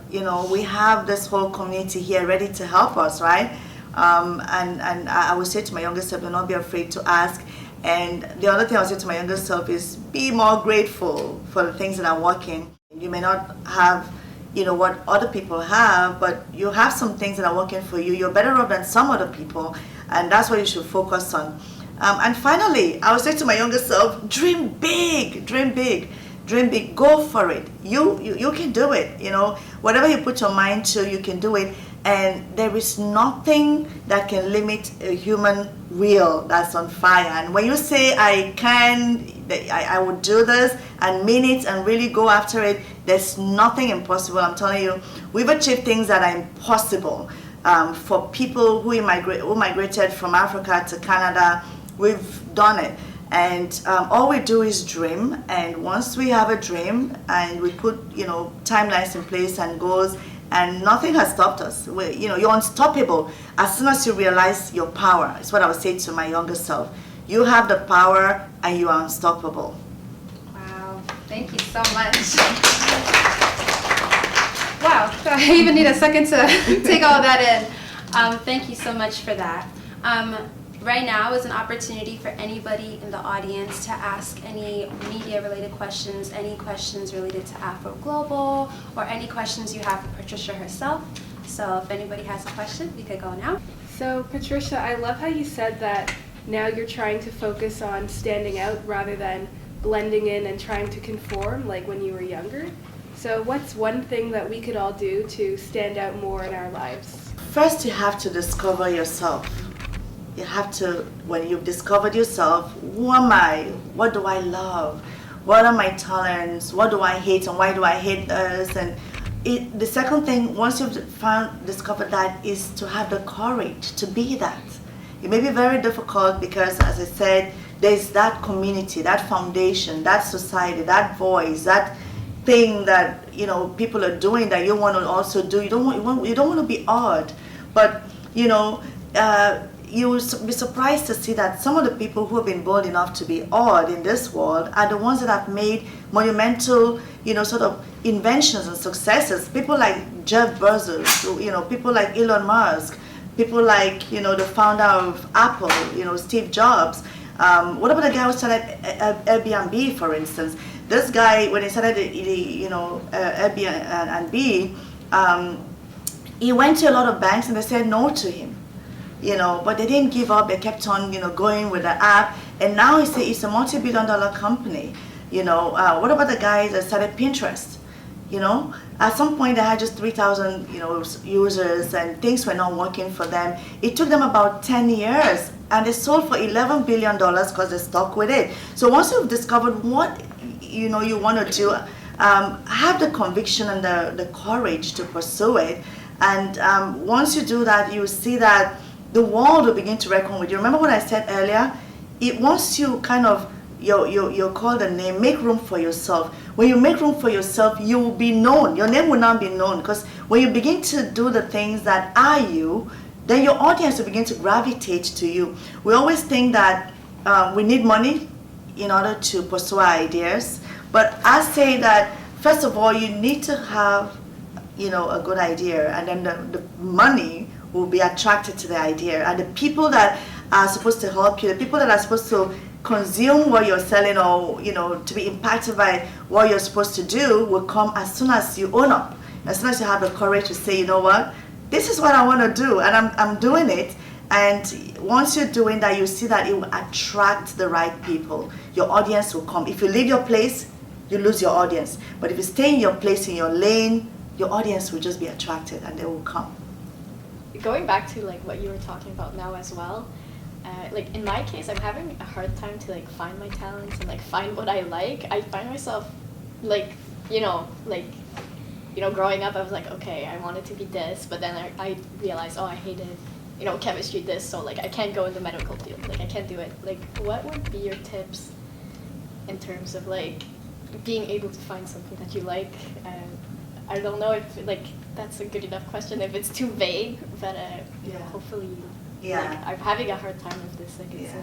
we have this whole community here ready to help us, right? And I would say to my younger self, do not be afraid to ask. And the other thing I would say to my younger self is be more grateful for the things that are working. You may not have what other people have, but you have some things that are working for you. You're better off than some other people, and that's what you should focus on. And finally, I would say to my younger self, dream big, dream big. Dream big, go for it. You can do it. Whatever you put your mind to, you can do it. And there is nothing that can limit a human will that's on fire. And when you say I would do this and mean it and really go after it, there's nothing impossible. I'm telling you, we've achieved things that are impossible. For people who migrated from Africa to Canada, we've done it. And all we do is dream, and once we have a dream and we put timelines in place and goals, and nothing has stopped us. You're unstoppable as soon as you realize your power. It's what I would say to my younger self. You have the power and you are unstoppable. Wow, thank you so much. Wow, I even need a second to take all that in. Thank you so much for that. Right now is an opportunity for anybody in the audience to ask any media-related questions, any questions related to Afro Global, or any questions you have for Patricia herself. So if anybody has a question, we could go now. So Patricia, I love how you said that now you're trying to focus on standing out rather than blending in and trying to conform like when you were younger. So what's one thing that we could all do to stand out more in our lives? First, you have to discover yourself. You have to, when you've discovered yourself, who am I? What do I love? What are my talents? What do I hate and why do I hate this? And the second thing, once you've discovered that, is to have the courage to be that. It may be very difficult because, as I said, there's that community, that foundation, that society, that voice, that thing that people are doing that you want to also do. You don't want to be odd, but you will be surprised to see that some of the people who have been bold enough to be odd in this world are the ones that have made monumental, sort of inventions and successes. People like Jeff Bezos, people like Elon Musk, people like, the founder of Apple, Steve Jobs. What about the guy who started Airbnb, for instance? This guy, when he started Airbnb, he went to a lot of banks and they said no to him. But they didn't give up. They kept on, going with the app. And now it's a multi-billion-dollar company. What about the guys that started Pinterest? At some point they had just 3,000, users, and things were not working for them. It took them about 10 years, and they sold for $11 billion because they stuck with it. So once you've discovered what, you want to do, have the conviction and the courage to pursue it. And once you do that, you see that the world will begin to reckon with you. Remember what I said earlier? Once you kind of, you're called a name, make room for yourself. When you make room for yourself, you will be known. Your name will not be known, because when you begin to do the things that are you, then your audience will begin to gravitate to you. We always think that we need money in order to pursue our ideas. But I say that, first of all, you need to have, a good idea, and then the money will be attracted to the idea, and the people that are supposed to help you, the people that are supposed to consume what you're selling, or to be impacted by what you're supposed to do, will come as soon as you own up, as soon as you have the courage to say, you know what, this is what I want to do, and I'm doing it, And once you're doing that, you see that it will attract the right people. Your audience will come. If you leave your place, you lose your audience. But if you stay in your place, in your lane, your audience will just be attracted and they will come. Going back to like what you were talking about now as well, like in my case, I'm having a hard time to like find my talents and like find what I like. I find myself like, growing up, I was like, okay, I wanted to be this, but then I realized, oh, I hated, chemistry this, so like I can't go in the medical field, like I can't do it. Like, what would be your tips in terms of like being able to find something that you like? I don't know if like that's a good enough question, if it's too vague, but hopefully, like, I'm having a hard time with this. Like, it's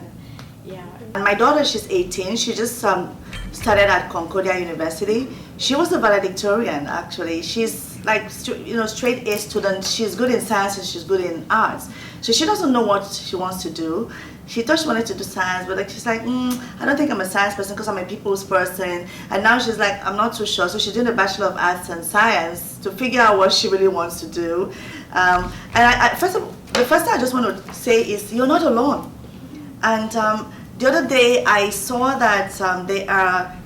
And my daughter, she's 18. She just started at Concordia University. She was a valedictorian, actually. She's like, straight A student. She's good in science and she's good in arts. So she doesn't know what she wants to do. She thought she wanted to do science, but like she's like, I don't think I'm a science person because I'm a people's person. And now she's like, I'm not too sure. So she's doing a Bachelor of Arts and Science to figure out what she really wants to do. And the first thing I just want to say is you're not alone. And the other day I saw that there are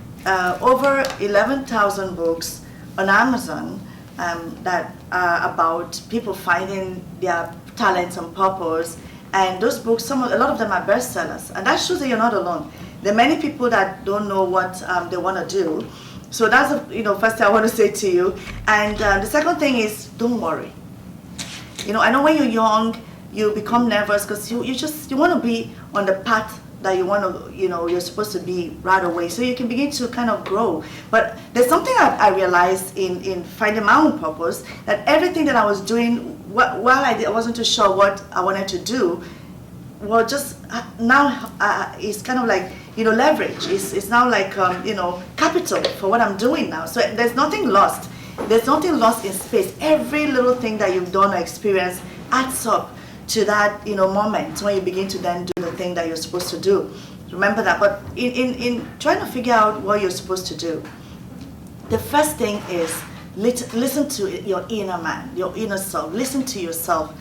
over 11,000 books on Amazon that are about people finding their talents and purpose. And those books, a lot of them are bestsellers. And that shows that you're not alone. There are many people that don't know what they want to do. So that's the first thing I want to say to you. And the second thing is, don't worry. I know when you're young, you become nervous because you want to be on the path that you want to, you're supposed to be right away, so you can begin to kind of grow. But there's something I realized in finding my own purpose, that everything that I was doing while I wasn't too sure what I wanted to do, well, just now it's kind of like, leverage. It's now like, capital for what I'm doing now. So there's nothing lost. There's nothing lost in space. Every little thing that you've done or experienced adds up to that moment when you begin to then do the thing that you're supposed to do. Remember that. But in trying to figure out what you're supposed to do, the first thing is listen to your inner man, your inner self. Listen to yourself.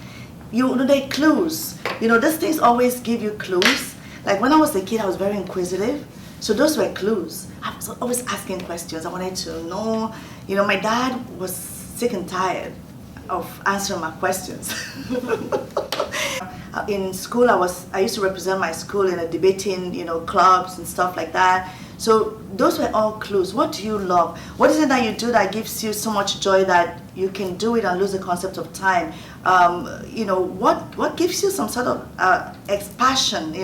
There are clues. These things always give you clues. Like when I was a kid, I was very inquisitive. So those were clues. I was always asking questions. I wanted to know. My dad was sick and tired of answering my questions. In school, I used to represent my school in a debating, clubs and stuff like that. So those were all clues. What do you love? What is it that you do that gives you so much joy that you can do it and lose the concept of time? What gives you some sort of passion?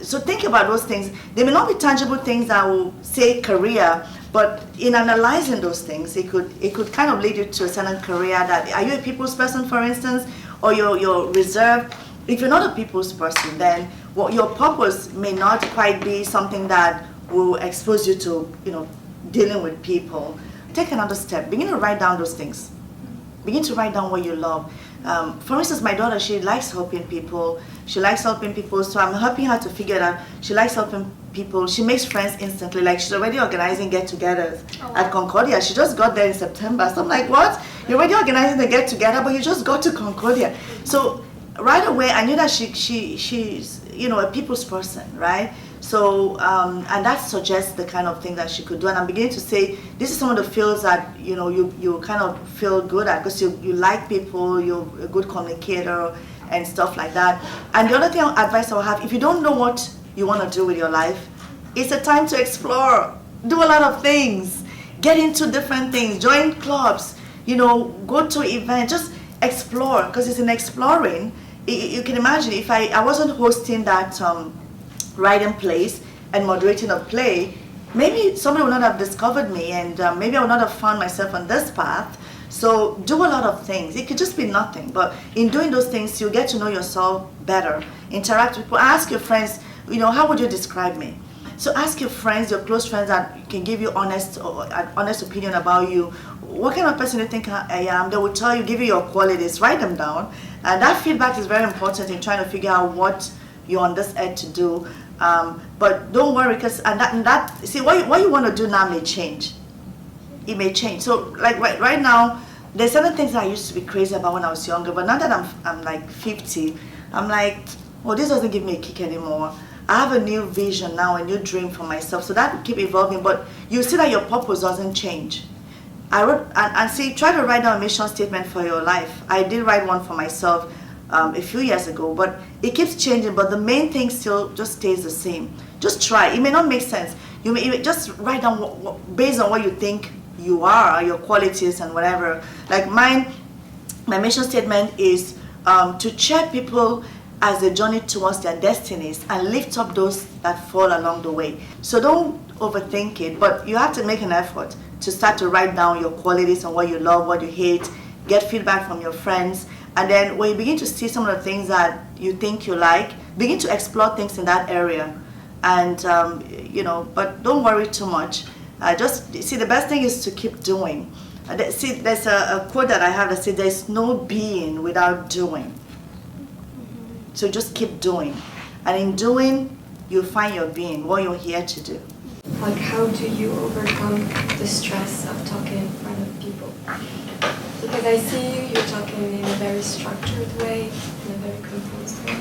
So think about those things. They may not be tangible things that will say career, but in analyzing those things, it could kind of lead you to a certain career. That are you a people's person, for instance, or you're reserved? If you're not a people's person, then your purpose may not quite be something that will expose you to dealing with people. Take another step. Begin to write down those things. Begin to write down what you love. For instance, my daughter, she likes helping people. So I'm helping her to figure it out. She likes helping people. She makes friends instantly. Like, she's already organizing get-togethers at Concordia. She just got there in September. So I'm like, what? You're already organizing the get-together, but you just got to Concordia. So right away, I knew that she's a people's person, right? So, and that suggests the kind of thing that she could do. And I'm beginning to say, this is some of the fields that, you kind of feel good at because you like people, you're a good communicator and stuff like that. And the other advice I would have, if you don't know what you want to do with your life, it's a time to explore. Do a lot of things. Get into different things. Join clubs. Go to events. Just explore, because it's in exploring. You can imagine if I wasn't hosting that writing plays and moderating a play, maybe somebody would not have discovered me, and maybe I would not have found myself on this path. So do a lot of things. It could just be nothing, but in doing those things, you get to know yourself better. Interact with people. Ask your friends, how would you describe me? So ask your friends, your close friends that can give you honest opinion about you. What kind of person do you think I am? They will tell you, give you your qualities. Write them down. And that feedback is very important in trying to figure out what you're on this earth to do. But don't worry, because see, what you want to do now may change. It may change. So like right now, there's certain things that I used to be crazy about when I was younger, but now that I'm like 50, I'm like, well, this doesn't give me a kick anymore. I have a new vision now, a new dream for myself, so that will keep evolving, but you see that your purpose doesn't change. I wrote, and see, try to write down a mission statement for your life. I did write one for myself a few years ago, but it keeps changing, but the main thing still just stays the same. Just try. It may not make sense. You may just write down based on what you think you are, your qualities and whatever. Like mine, my mission statement is to cheer people as they journey towards their destinies and lift up those that fall along the way. So don't overthink it, but you have to make an effort to start to write down your qualities and what you love, what you hate, get feedback from your friends, and then when you begin to see some of the things that you think you like, begin to explore things in that area. And but don't worry too much. Just see, the best thing is to keep doing. See, there's a quote that I have that says, "There's no being without doing." So just keep doing, and in doing, you'll find your being, what you're here to do. Like, how do you overcome the stress of talking in front of people? Because I see you're talking in a very structured way, in a very composed way,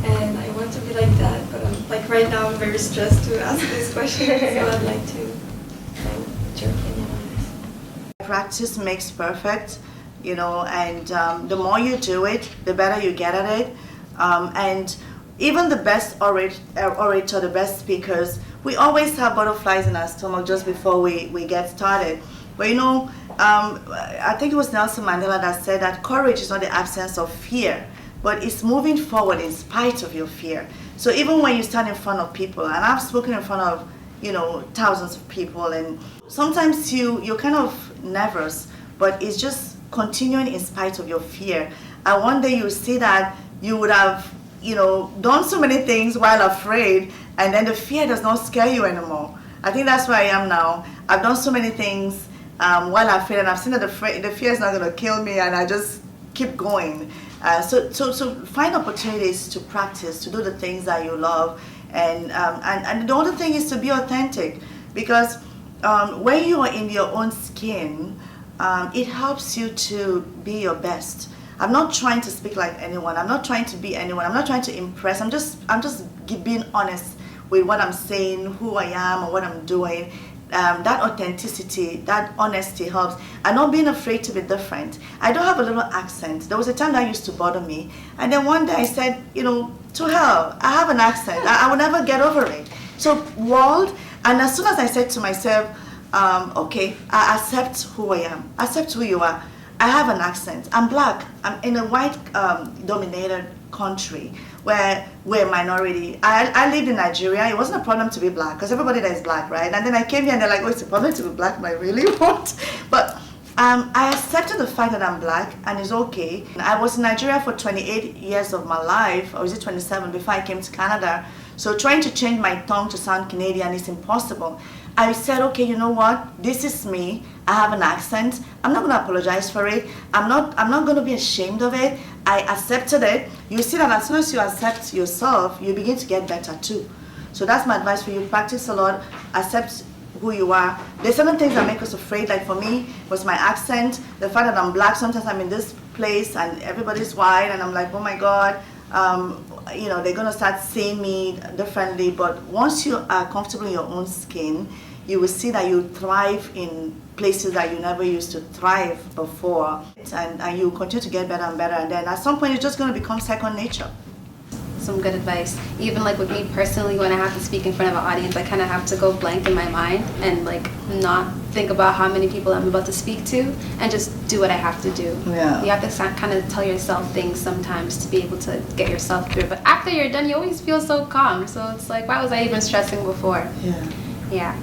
and I want to be like that, but I'm like right now I'm very stressed to ask this question, so I'd like to know your opinion on this. Practice makes perfect, and the more you do it, the better you get at it. And even the best orator, the best speakers, we always have butterflies in our stomach just before we get started. But I think it was Nelson Mandela that said that courage is not the absence of fear, but it's moving forward in spite of your fear. So even when you stand in front of people, and I've spoken in front of thousands of people, and sometimes you're kind of nervous, but it's just continuing in spite of your fear. And one day you see that you would have done so many things while afraid, and then the fear does not scare you anymore. I think that's where I am now. I've done so many things while afraid, and I've seen that the fear is not going to kill me, and I just keep going. So find opportunities to practice, to do the things that you love, and the other thing is to be authentic, because when you are in your own skin, it helps you to be your best. I'm not trying to speak like anyone. I'm not trying to be anyone. I'm not trying to impress. I'm just being honest with what I'm saying, who I am, or what I'm doing. That authenticity, that honesty helps. And not being afraid to be different. I don't have a little accent. There was a time that used to bother me. And then one day I said, to hell, I have an accent. I will never get over it. So world, and as soon as I said to myself, okay, I accept who I am. Accept who you are. I have an accent. I'm black. I'm in a white dominated country where we're a minority. I lived in Nigeria. It wasn't a problem to be black because everybody there is black, right? And then I came here and they're like, oh, it's a problem to be black. Am I really? What? But I accepted the fact that I'm black and it's okay. I was in Nigeria for 28 years of my life, or is it 27, before I came to Canada. So trying to change my tongue to sound Canadian is impossible. I said, okay, you know what? This is me. I have an accent. I'm not going to apologize for it. I'm not going to be ashamed of it. I accepted it. You see that as soon as you accept yourself, you begin to get better too. So that's my advice for you. Practice a lot. Accept who you are. There's certain things that make us afraid. Like for me, was my accent, the fact that I'm black. Sometimes I'm in this place and everybody's white, and I'm like, oh my God. They're going to start seeing me differently. But once you are comfortable in your own skin, you will see that you thrive in places that you never used to thrive before. And you continue to get better and better. And then at some point, it's just going to become second nature. Some good advice. Even like with me personally, when I have to speak in front of an audience, I kind of have to go blank in my mind and like not think about how many people I'm about to speak to and just do what I have to do. Yeah. You have to kind of tell yourself things sometimes to be able to get yourself through. But after you're done, you always feel so calm. So it's like, why was I even stressing before? Yeah.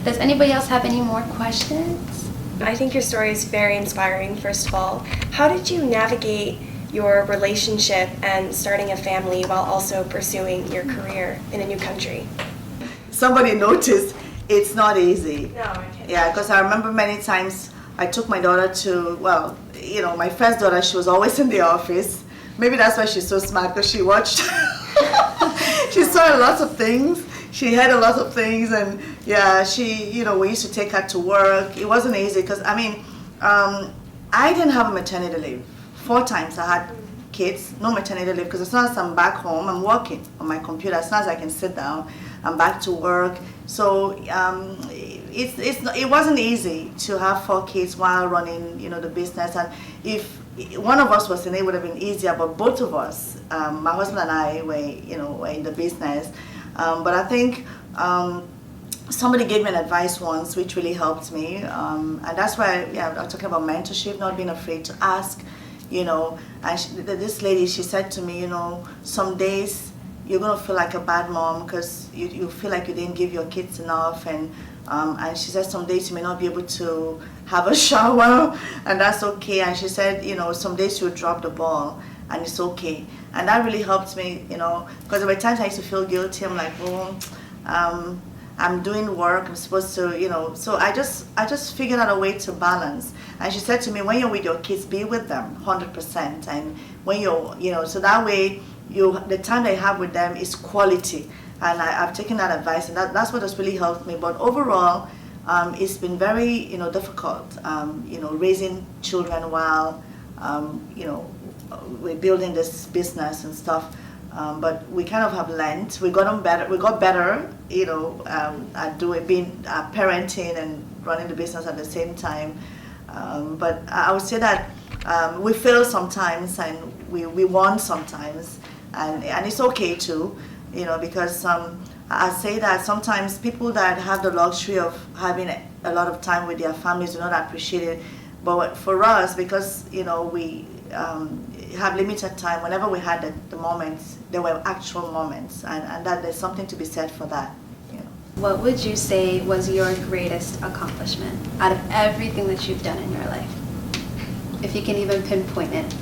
Does anybody else have any more questions? I think your story is very inspiring, first of all. How did you navigate your relationship and starting a family while also pursuing your career in a new country? Somebody noticed it's not easy. No, I can't. Yeah, because I remember many times I took my daughter to, my first daughter, she was always in the office. Maybe that's why she's so smart, because she watched, she saw a lot of things. She heard a lot of things, and yeah, we used to take her to work. It wasn't easy because, I didn't have a maternity leave. 4 times I had kids, no maternity leave, because as soon as I'm back home, I'm working on my computer. As soon as I can sit down, I'm back to work. So it wasn't easy to have 4 kids while running, the business. And if one of us was in it, would have been easier. But both of us, my husband and I, were in the business. But I think somebody gave me an advice once, which really helped me. And that's why I'm talking about mentorship, not being afraid to ask. And this lady, she said to me, some days you're going to feel like a bad mom because you feel like you didn't give your kids enough. And she said some days you may not be able to have a shower, and that's okay. And she said, some days you'll drop the ball, and it's okay. And that really helped me, because there were times I used to feel guilty. I'm like, I'm doing work, I'm supposed to, so I just figured out a way to balance. And she said to me, when you're with your kids, be with them 100%. And when you're, so that way, the time that you have with them is quality. And I've taken that advice, and that's what has really helped me. But overall, it's been very, difficult, raising children while, we're building this business and stuff. But we kind of have learned. We got better, at being parenting and running the business at the same time. But I would say that we fail sometimes, and we won sometimes, and it's okay too, because I say that sometimes people that have the luxury of having a lot of time with their families do not appreciate it. But for us, because we have limited time, whenever we had the moments, there were actual moments, and that there's something to be said for that. What would you say was your greatest accomplishment out of everything that you've done in your life? If you can even pinpoint it.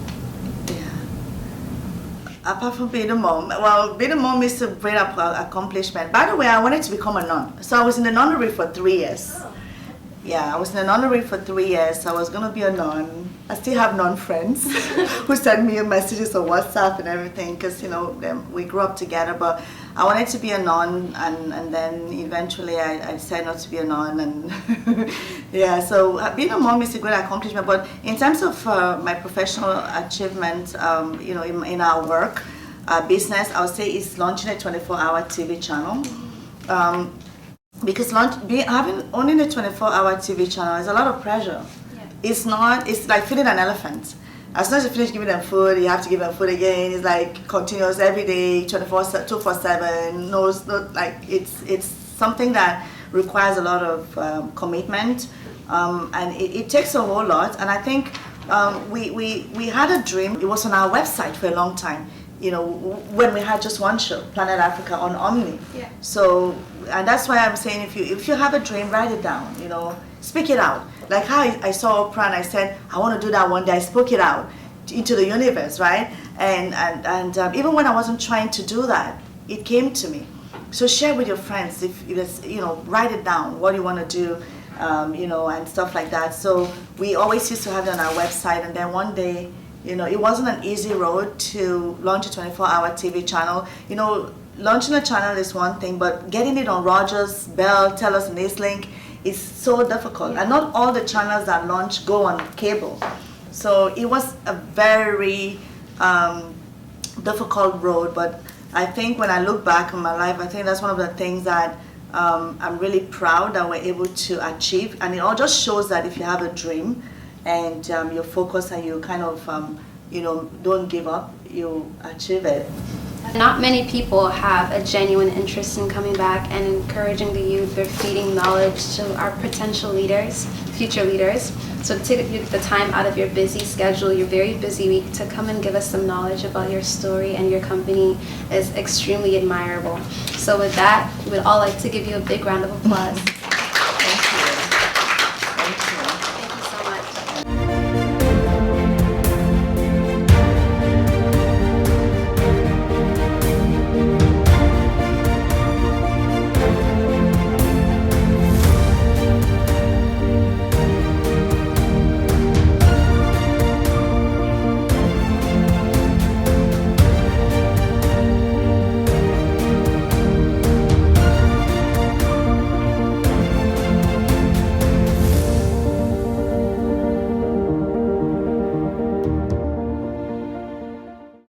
Yeah. Apart from being a mom, well, being a mom is a great accomplishment. By the way, I wanted to become a nun. So I was in the nunnery for 3 years. Oh. Yeah, I was in the nunnery for 3 years. I was going to be a nun. I still have nun friends who send me messages on WhatsApp and everything because, we grew up together. But I wanted to be a nun, and then eventually I decided not to be a nun. And yeah, so being a mom is a great accomplishment. But in terms of my professional achievement, in our work, business, I would say it's launching a 24-hour TV channel. Because owning a 24-hour TV channel is a lot of pressure. Yeah. It's like feeding an elephant. As soon as you finish giving them food, you have to give them food again. It's like continuous every day, 2/7. It's something that requires a lot of commitment, and it takes a whole lot. And I think we had a dream. It was on our website for a long time. When we had just one show, Planet Africa on Omni. Yeah. So, and that's why I'm saying if you have a dream, write it down, speak it out. Like how I saw Oprah and I said, I want to do that one day, I spoke it out into the universe, right? And even when I wasn't trying to do that, it came to me. So share with your friends, write it down, what you want to do, and stuff like that. So we always used to have it on our website, and then one day, it wasn't an easy road to launch a 24-hour TV channel. Launching a channel is one thing, but getting it on Rogers, Bell, TELUS, and Eastlink is so difficult. And not all the channels that launch go on cable. So it was a very difficult road, but I think when I look back on my life, I think that's one of the things that I'm really proud that we're able to achieve. And it all just shows that if you have a dream, and you focus and you kind of, don't give up, you achieve it. Not many people have a genuine interest in coming back and encouraging the youth or feeding knowledge to our potential leaders, future leaders. So take the time out of your busy schedule, your very busy week, to come and give us some knowledge about your story and your company is extremely admirable. So with that, we would all like to give you a big round of applause.